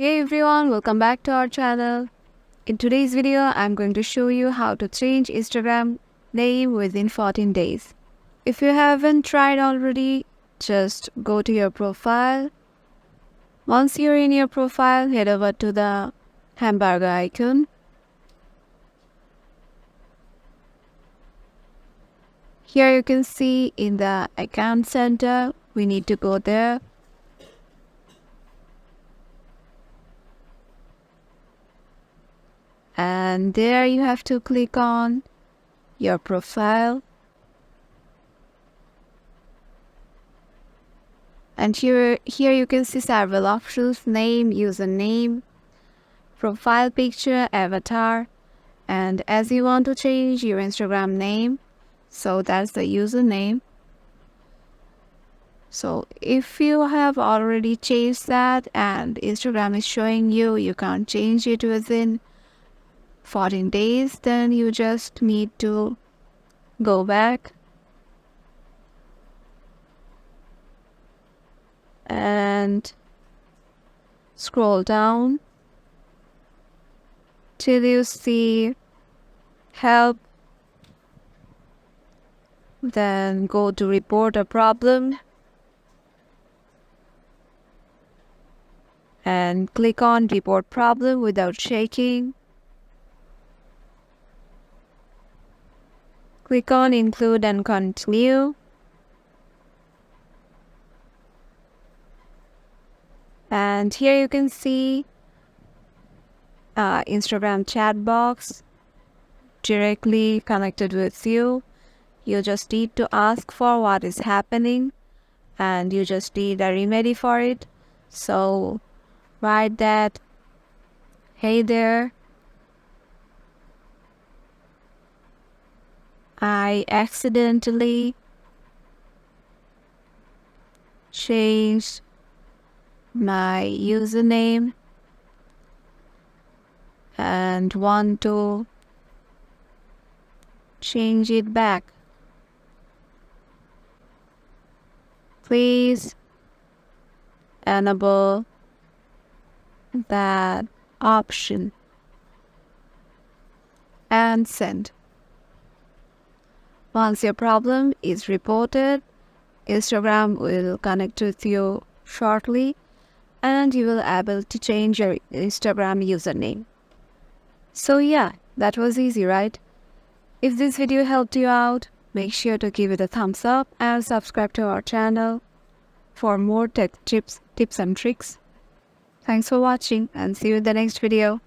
Hey everyone, welcome back to our channel. In today's video, I'm going to show you how to change Instagram name within 14 days. If you haven't tried already, just go to your profile. Once you're in your profile, head over to the hamburger icon. Here you can see in the account center, we need to go there. And there you have to click on your profile. And here you can see several options: name, username, profile picture, avatar. And as you want to change your Instagram name, so that's the username. So if you have already changed that and Instagram is showing you can't change it within 14 days, then you just need to go back and scroll down till you see help. Then go to report a problem and click on report problem without shaking. Click on include and continue. And here you can see Instagram chat box directly connected with you. You just need to ask for what is happening and you just need a remedy for it. So write that, hey there, I accidentally changed my username and want to change it back. Please enable that option and send. Once your problem is reported, Instagram will connect with you shortly and you will be able to change your Instagram username. So yeah, that was easy, right? If this video helped you out, make sure to give it a thumbs up and subscribe to our channel for more tech tips and tricks. Thanks for watching and see you in the next video.